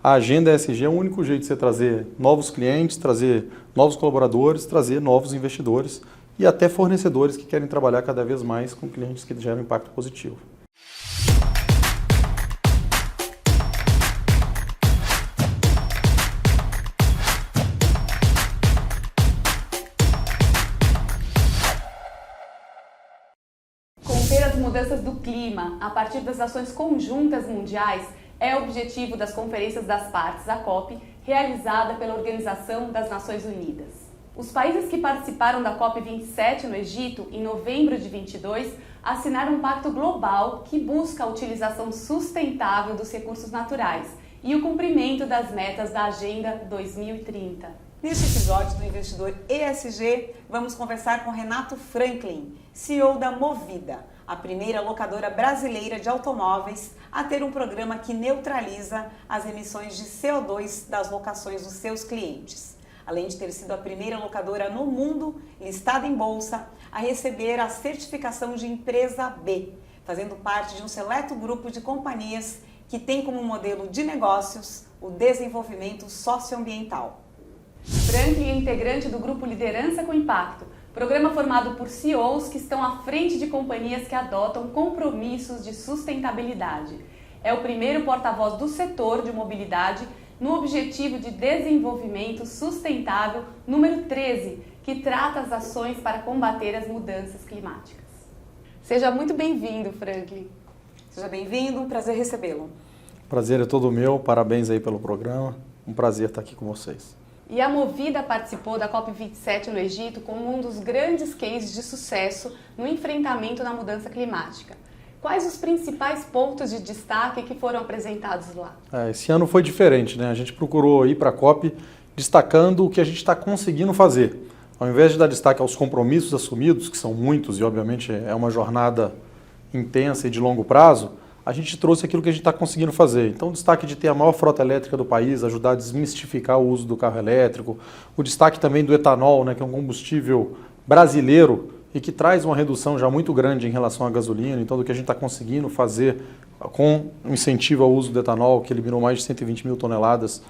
a agenda ESG é o único jeito de você trazer novos clientes, trazer novos colaboradores, trazer novos investidores e até fornecedores que querem trabalhar cada vez mais com clientes que geram impacto positivo. Conter as mudanças do clima a partir das ações conjuntas mundiais é o objetivo das Conferências das Partes, a COP, realizada pela Organização das Nações Unidas. Os países que participaram da COP27 no Egito, em novembro de 22, assinaram um pacto global que busca a utilização sustentável dos recursos naturais e o cumprimento das metas da Agenda 2030. Neste episódio do Investidor ESG, vamos conversar com Renato Franklin, CEO da Movida, a primeira locadora brasileira de automóveis a ter um programa que neutraliza as emissões de CO2 das locações dos seus clientes. Além de ter sido a primeira locadora no mundo, listada em bolsa, a receber a certificação de empresa B, fazendo parte de um seleto grupo de companhias que tem como modelo de negócios o desenvolvimento socioambiental. Franklin é integrante do grupo Liderança com Impacto, programa formado por CEOs que estão à frente de companhias que adotam compromissos de sustentabilidade. É o primeiro porta-voz do setor de mobilidade no Objetivo de Desenvolvimento Sustentável número 13, que trata as ações para combater as mudanças climáticas. Seja muito bem-vindo, Franklin. Seja bem-vindo, um prazer recebê-lo. Prazer é todo meu, parabéns aí pelo programa, um prazer estar aqui com vocês. E a Movida participou da COP27 no Egito como um dos grandes cases de sucesso no enfrentamento da mudança climática. Quais os principais pontos de destaque que foram apresentados lá? Esse ano foi diferente, né? A gente procurou ir para a COP destacando o que a gente está conseguindo fazer. Ao invés de dar destaque aos compromissos assumidos, que são muitos e obviamente é uma jornada intensa e de longo prazo, a gente trouxe aquilo que a gente está conseguindo fazer. Então, o destaque de ter a maior frota elétrica do país, ajudar a desmistificar o uso do carro elétrico, o destaque também do etanol, né, que é um combustível brasileiro e que traz uma redução já muito grande em relação à gasolina. Então, do que a gente está conseguindo fazer com incentivo ao uso do etanol, que eliminou mais de 120 mil toneladas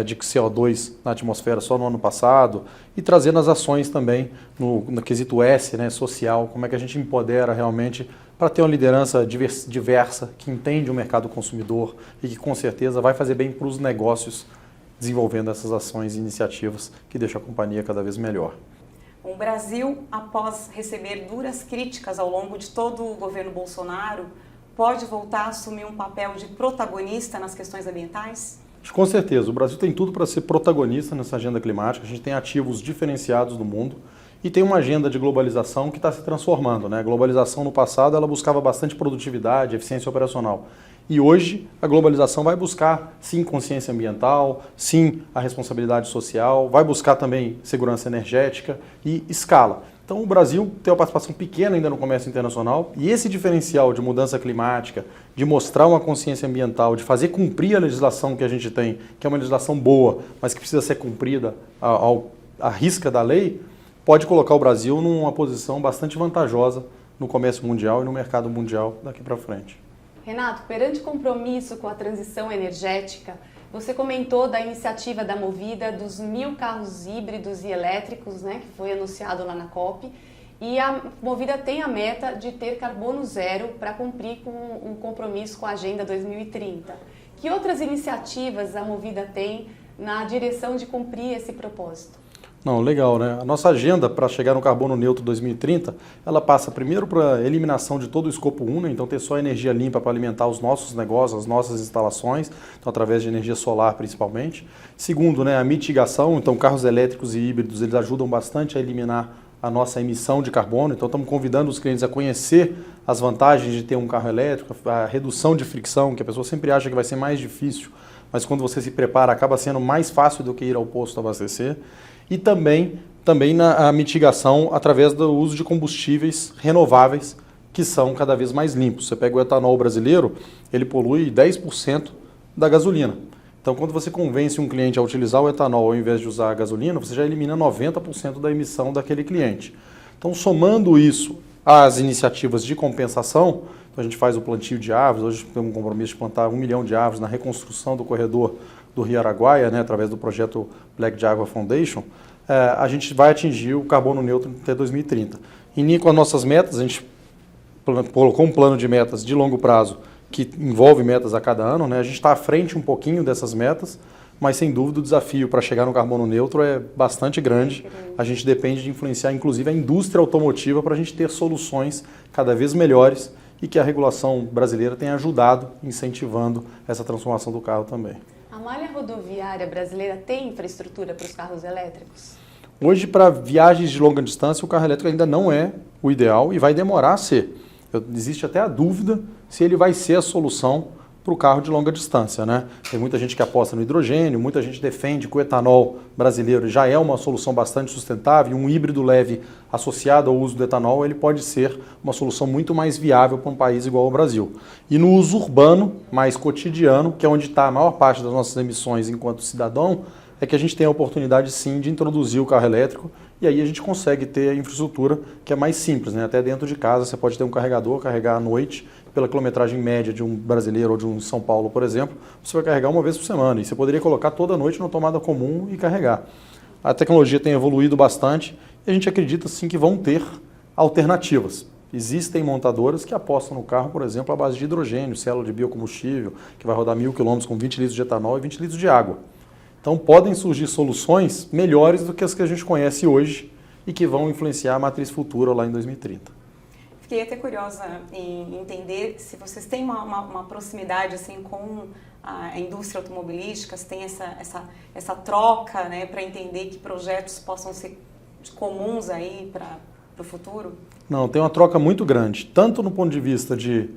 de CO2 na atmosfera só no ano passado, e trazendo as ações também no quesito S, né, social, como é que a gente empodera realmente para ter uma liderança diversa, que entende o mercado consumidor e que com certeza vai fazer bem para os negócios desenvolvendo essas ações e iniciativas que deixam a companhia cada vez melhor. O Brasil, após receber duras críticas ao longo de todo o governo Bolsonaro, pode voltar a assumir um papel de protagonista nas questões ambientais? Com certeza, o Brasil tem tudo para ser protagonista nessa agenda climática, a gente tem ativos diferenciados no mundo e tem uma agenda de globalização que está se transformando, né? A globalização no passado ela buscava bastante produtividade, eficiência operacional. E hoje a globalização vai buscar, sim, consciência ambiental, sim, a responsabilidade social, vai buscar também segurança energética e escala. Então o Brasil tem uma participação pequena ainda no comércio internacional e esse diferencial de mudança climática, de mostrar uma consciência ambiental, de fazer cumprir a legislação que a gente tem, que é uma legislação boa, mas que precisa ser cumprida à risca da lei, pode colocar o Brasil numa posição bastante vantajosa no comércio mundial e no mercado mundial daqui para frente. Renato, perante o compromisso com a transição energética, você comentou da iniciativa da Movida dos 1.000 carros híbridos e elétricos, né, que foi anunciado lá na COP, e a Movida tem a meta de ter carbono zero para cumprir com um compromisso com a Agenda 2030. Que outras iniciativas a Movida tem na direção de cumprir esse propósito? Não, legal, né? A nossa agenda para chegar no carbono neutro 2030, ela passa primeiro para a eliminação de todo o escopo 1, né? Então ter só energia limpa para alimentar os nossos negócios, as nossas instalações, então através de energia solar principalmente. Segundo, né, a mitigação, então carros elétricos e híbridos, eles ajudam bastante a eliminar a nossa emissão de carbono, então estamos convidando os clientes a conhecer as vantagens de ter um carro elétrico, a redução de fricção, que a pessoa sempre acha que vai ser mais difícil, mas quando você se prepara acaba sendo mais fácil do que ir ao posto abastecer. E também na mitigação através do uso de combustíveis renováveis que são cada vez mais limpos. Você pega o etanol brasileiro, ele polui 10% da gasolina. Então, quando você convence um cliente a utilizar o etanol ao invés de usar a gasolina, você já elimina 90% da emissão daquele cliente. Então, somando isso às iniciativas de compensação, então a gente faz o plantio de árvores, hoje temos um compromisso de plantar 1 milhão de árvores na reconstrução do corredor do Rio Araguaia, né, através do projeto Black Jaguar Foundation, a gente vai atingir o carbono neutro até 2030. Em linha com as nossas metas, a gente colocou um plano de metas de longo prazo que envolve metas a cada ano, né? A gente está à frente um pouquinho dessas metas, mas sem dúvida o desafio para chegar no carbono neutro é bastante grande. A gente depende de influenciar inclusive a indústria automotiva para a gente ter soluções cada vez melhores e que a regulação brasileira tem ajudado, incentivando essa transformação do carro também. A malha rodoviária brasileira tem infraestrutura para os carros elétricos? Hoje, para viagens de longa distância, o carro elétrico ainda não é o ideal e vai demorar a ser. Existe até a dúvida se ele vai ser a solução para o carro de longa distância, né? Tem muita gente que aposta no hidrogênio, muita gente defende que o etanol brasileiro já é uma solução bastante sustentável, um híbrido leve associado ao uso do etanol, ele pode ser uma solução muito mais viável para um país igual ao Brasil. E no uso urbano, mais cotidiano, que é onde está a maior parte das nossas emissões enquanto cidadão, é que a gente tem a oportunidade sim de introduzir o carro elétrico e aí a gente consegue ter a infraestrutura que é mais simples, né? Até dentro de casa você pode ter um carregador, carregar à noite, pela quilometragem média de um brasileiro ou de um São Paulo, por exemplo, você vai carregar uma vez por semana e você poderia colocar toda noite na tomada comum e carregar. A tecnologia tem evoluído bastante e a gente acredita sim que vão ter alternativas. Existem montadoras que apostam no carro, por exemplo, à base de hidrogênio, célula de biocombustível, que vai rodar 1.000 km com 20 litros de etanol e 20 litros de água. Então podem surgir soluções melhores do que as que a gente conhece hoje e que vão influenciar a matriz futura lá em 2030. Fiquei até curiosa em entender se vocês têm uma proximidade assim, com a indústria automobilística, se tem essa troca, né, para entender que projetos possam ser comuns aí para o futuro? Não, tem uma troca muito grande, tanto no ponto de vista de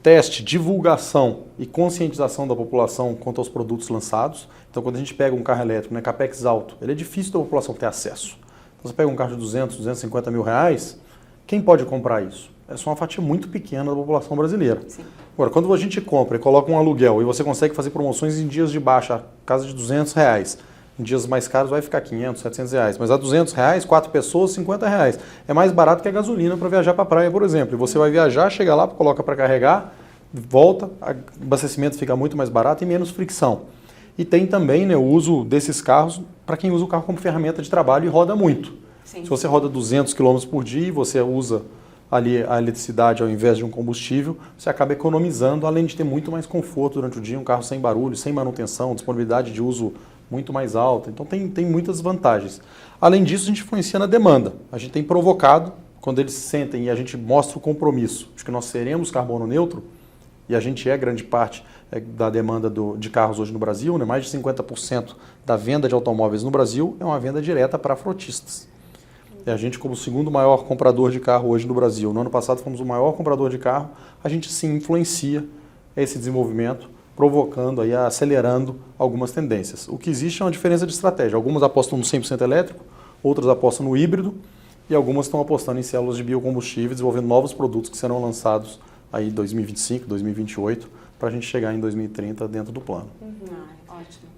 teste, divulgação e conscientização da população quanto aos produtos lançados. Então, quando a gente pega um carro elétrico, né, capex alto, ele é difícil da população ter acesso. Então, você pega um carro de 200, 250 mil reais, quem pode comprar isso? É só uma fatia muito pequena da população brasileira. Sim. Agora, quando a gente compra e coloca um aluguel e você consegue fazer promoções em dias de baixa, casa de 200 reais, em dias mais caros vai ficar 500, 700 reais, mas a 200 reais, 4 pessoas, 50 reais. É mais barato que a gasolina para viajar para a praia, por exemplo. E você vai viajar, chega lá, coloca para carregar, volta, o abastecimento fica muito mais barato e menos fricção. E tem também, né, o uso desses carros para quem usa o carro como ferramenta de trabalho e roda muito. Sim. Se você roda 200 km por dia e você usa ali a eletricidade ao invés de um combustível, você acaba economizando, além de ter muito mais conforto durante o dia, um carro sem barulho, sem manutenção, disponibilidade de uso muito mais alta. Então tem muitas vantagens. Além disso, a gente influencia na demanda. A gente tem provocado, quando eles se sentem e a gente mostra o compromisso de que nós seremos carbono neutro, e a gente é grande parte da demanda de carros hoje no Brasil, né? Mais de 50% da venda de automóveis no Brasil é uma venda direta para frotistas. E a gente, como o segundo maior comprador de carro hoje no Brasil, no ano passado fomos o maior comprador de carro, a gente sim influencia esse desenvolvimento, provocando, aí, acelerando algumas tendências. O que existe é uma diferença de estratégia. Algumas apostam no 100% elétrico, outras apostam no híbrido e algumas estão apostando em células de biocombustível, desenvolvendo novos produtos que serão lançados aí em 2025, 2028, para a gente chegar em 2030 dentro do plano. Ótimo.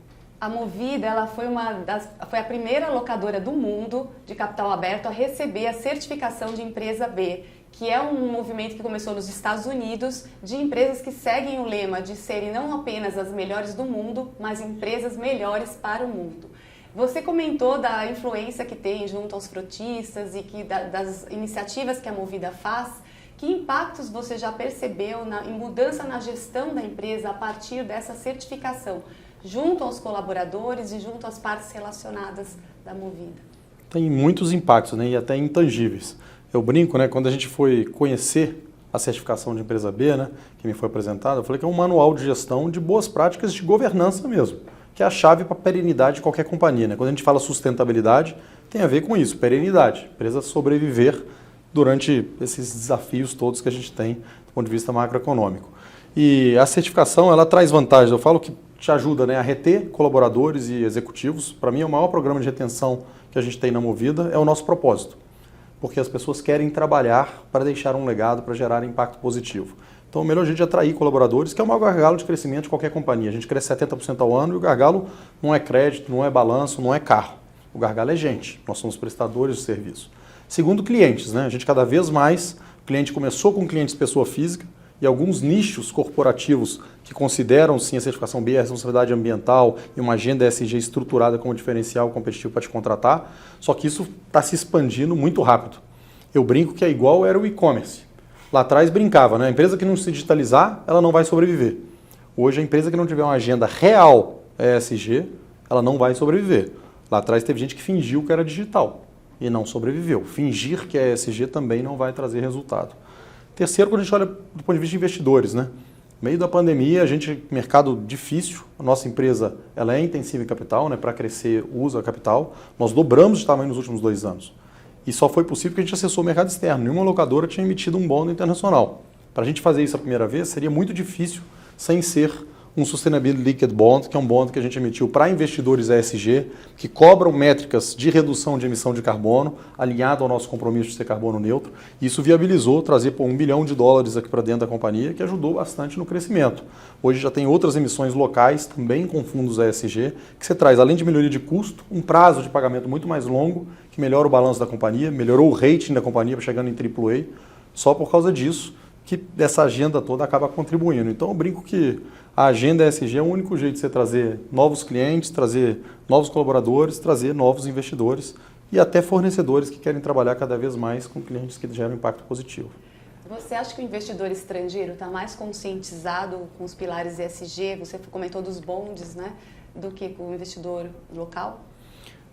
A Movida ela foi a primeira locadora do mundo de capital aberto a receber a certificação de empresa B, que é um movimento que começou nos Estados Unidos de empresas que seguem o lema de serem não apenas as melhores do mundo, mas empresas melhores para o mundo. Você comentou da influência que tem junto aos frotistas e das iniciativas que a Movida faz. Que impactos você já percebeu em mudança na gestão da empresa a partir dessa certificação, junto aos colaboradores e junto às partes relacionadas da Movida? Tem muitos impactos, né, e até intangíveis. Eu brinco, né, quando a gente foi conhecer a certificação de empresa B, né, que me foi apresentada, eu falei que é um manual de gestão de boas práticas de governança mesmo, que é a chave para a perenidade de qualquer companhia, né? Quando a gente fala sustentabilidade, tem a ver com isso, perenidade, empresa sobreviver durante esses desafios todos que a gente tem do ponto de vista macroeconômico. E a certificação, ela traz vantagens. Eu falo que te ajuda, né, a reter colaboradores e executivos. Para mim, o maior programa de retenção que a gente tem na Movida é o nosso propósito, porque as pessoas querem trabalhar para deixar um legado, para gerar impacto positivo. Então, o melhor jeito de atrair colaboradores, que é o maior gargalo de crescimento de qualquer companhia. A gente cresce 70% ao ano e o gargalo não é crédito, não é balanço, não é carro. O gargalo é gente. Nós somos prestadores de serviço. Segundo, clientes, né? A gente cada vez mais, o cliente começou com clientes pessoa física e alguns nichos corporativos que consideram sim a certificação B, a responsabilidade ambiental e uma agenda ESG estruturada como diferencial competitivo para te contratar, só que isso está se expandindo muito rápido. Eu brinco que é igual era o e-commerce. Lá atrás brincava, né? A empresa que não se digitalizar, ela não vai sobreviver. Hoje a empresa que não tiver uma agenda real ESG, ela não vai sobreviver. Lá atrás teve gente que fingiu que era digital e não sobreviveu. Fingir que é ESG também não vai trazer resultado. Terceiro, quando a gente olha do ponto de vista de investidores, né? No meio da pandemia, mercado difícil, a nossa empresa ela é intensiva em capital, né? Para crescer usa capital. Nós dobramos de tamanho nos últimos 2 anos. E só foi possível porque a gente acessou o mercado externo. Nenhuma locadora tinha emitido um bond internacional. Para a gente fazer isso a primeira vez, seria muito difícil sem ser um Sustainability Linked Bond, que é um bond que a gente emitiu para investidores ESG, que cobram métricas de redução de emissão de carbono, alinhado ao nosso compromisso de ser carbono neutro. Isso viabilizou trazer $1 bilhão aqui para dentro da companhia, que ajudou bastante no crescimento. Hoje já tem outras emissões locais, também com fundos ESG, que você traz, além de melhoria de custo, um prazo de pagamento muito mais longo, que melhora o balanço da companhia, melhorou o rating da companhia chegando em AAA, só por causa disso que essa agenda toda acaba contribuindo. Então eu brinco que a agenda ESG é o único jeito de você trazer novos clientes, trazer novos colaboradores, trazer novos investidores e até fornecedores que querem trabalhar cada vez mais com clientes que geram impacto positivo. Você acha que o investidor estrangeiro está mais conscientizado com os pilares ESG, você comentou dos bondes, né, do que com o investidor local?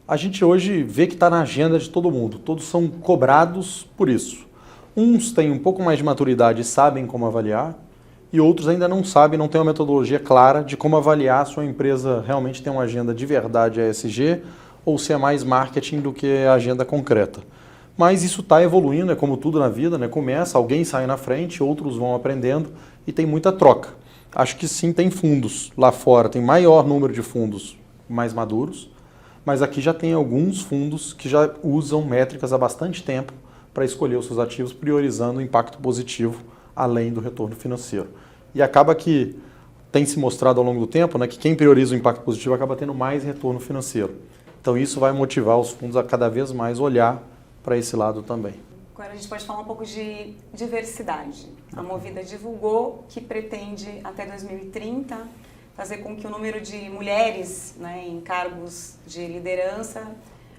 A gente hoje vê que está na agenda de todo mundo, todos são cobrados por isso. Uns têm um pouco mais de maturidade e sabem como avaliar, e outros ainda não sabem, não têm uma metodologia clara de como avaliar se a empresa realmente tem uma agenda de verdade ESG ou se é mais marketing do que a agenda concreta. Mas isso está evoluindo, é como tudo na vida, né? Começa, alguém sai na frente, outros vão aprendendo e tem muita troca. Acho que sim, tem fundos lá fora, tem maior número de fundos mais maduros, mas aqui já tem alguns fundos que já usam métricas há bastante tempo para escolher os seus ativos, priorizando o impacto positivo além do retorno financeiro. E acaba que tem se mostrado ao longo do tempo, né, que quem prioriza o impacto positivo acaba tendo mais retorno financeiro. Então isso vai motivar os fundos a cada vez mais olhar para esse lado também. Agora a gente pode falar um pouco de diversidade. A Movida divulgou que pretende até 2030 fazer com que o número de mulheres, né, em cargos de liderança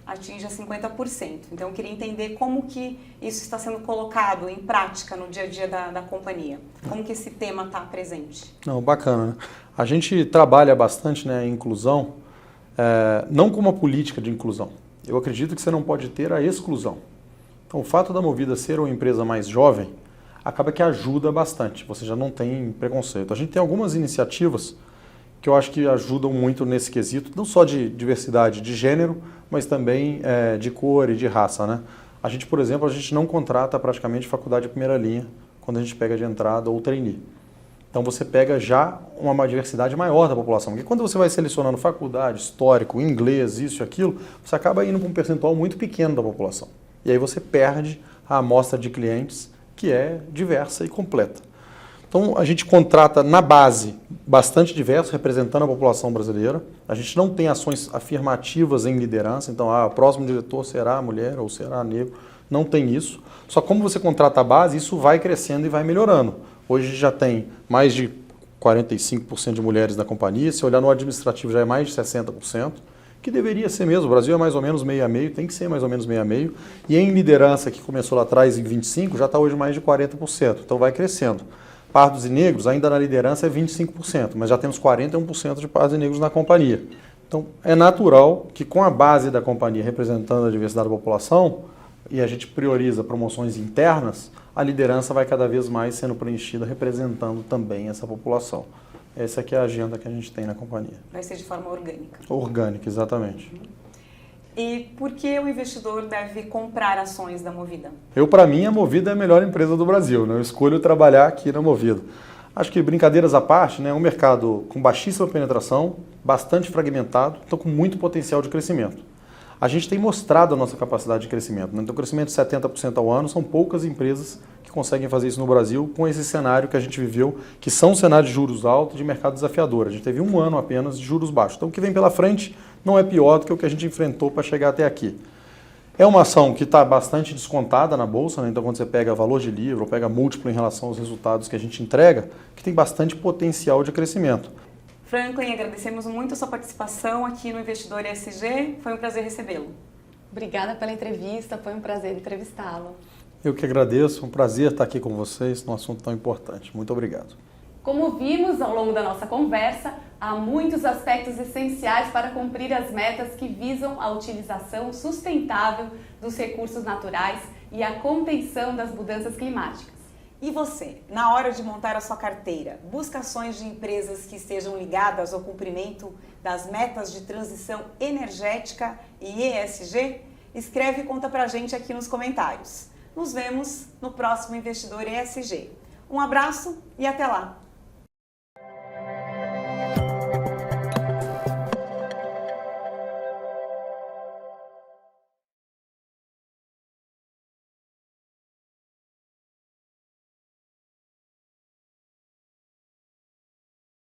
atinja 50%. Então, eu queria entender como que isso está sendo colocado em prática no dia a dia da companhia. Como que esse tema está presente? Não, bacana, né? A gente trabalha bastante, né, em inclusão, não como uma política de inclusão. Eu acredito que você não pode ter a exclusão. Então, o fato da Movida ser uma empresa mais jovem, acaba que ajuda bastante. Você já não tem preconceito. A gente tem algumas iniciativas que eu acho que ajudam muito nesse quesito, não só de diversidade de gênero, mas também de cor e de raça, né? A gente, por exemplo, a gente não contrata praticamente faculdade de primeira linha quando a gente pega de entrada ou trainee. Então você pega já uma diversidade maior da população. Porque quando você vai selecionando faculdade, histórico, inglês, isso e aquilo, você acaba indo para um percentual muito pequeno da população. E aí você perde a amostra de clientes que é diversa e completa. Então, a gente contrata na base bastante diverso, representando a população brasileira. A gente não tem ações afirmativas em liderança, então, o próximo diretor será mulher ou será negro. Não tem isso. Só como você contrata a base, isso vai crescendo e vai melhorando. Hoje já tem mais de 45% de mulheres na companhia. Se olhar no administrativo, já é mais de 60%, que deveria ser mesmo. O Brasil é mais ou menos meio a meio, tem que ser mais ou menos meio a meio. E em liderança, que começou lá atrás em 25%, já está hoje mais de 40%. Então, vai crescendo. Pardos e negros, ainda na liderança é 25%, mas já temos 41% de pardos e negros na companhia. Então, é natural que com a base da companhia representando a diversidade da população, e a gente prioriza promoções internas, a liderança vai cada vez mais sendo preenchida representando também essa população. Essa aqui é a agenda que a gente tem na companhia. Vai ser de forma orgânica. Orgânica, exatamente. E por que o investidor deve comprar ações da Movida? Para mim, a Movida é a melhor empresa do Brasil, né? Eu escolho trabalhar aqui na Movida. Acho que, brincadeiras à parte, né, é um mercado com baixíssima penetração, bastante fragmentado, então com muito potencial de crescimento. A gente tem mostrado a nossa capacidade de crescimento, né? Então, crescimento de 70% ao ano, são poucas empresas que conseguem fazer isso no Brasil com esse cenário que a gente viveu, que são um cenário de juros altos, de mercado desafiador. A gente teve um ano apenas de juros baixos. Então, o que vem pela frente não é pior do que o que a gente enfrentou para chegar até aqui. É uma ação que está bastante descontada na Bolsa, né? Então quando você pega valor de livro ou pega múltiplo em relação aos resultados que a gente entrega, que tem bastante potencial de crescimento. Franklin, agradecemos muito a sua participação aqui no Investidor ESG, foi um prazer recebê-lo. Obrigada pela entrevista, foi um prazer entrevistá-lo. Eu que agradeço, um prazer estar aqui com vocês num assunto tão importante. Muito obrigado. Como vimos ao longo da nossa conversa, há muitos aspectos essenciais para cumprir as metas que visam a utilização sustentável dos recursos naturais e a contenção das mudanças climáticas. E você, na hora de montar a sua carteira, busca ações de empresas que estejam ligadas ao cumprimento das metas de transição energética e ESG? Escreve e conta pra gente aqui nos comentários. Nos vemos no próximo Investidor ESG. Um abraço e até lá!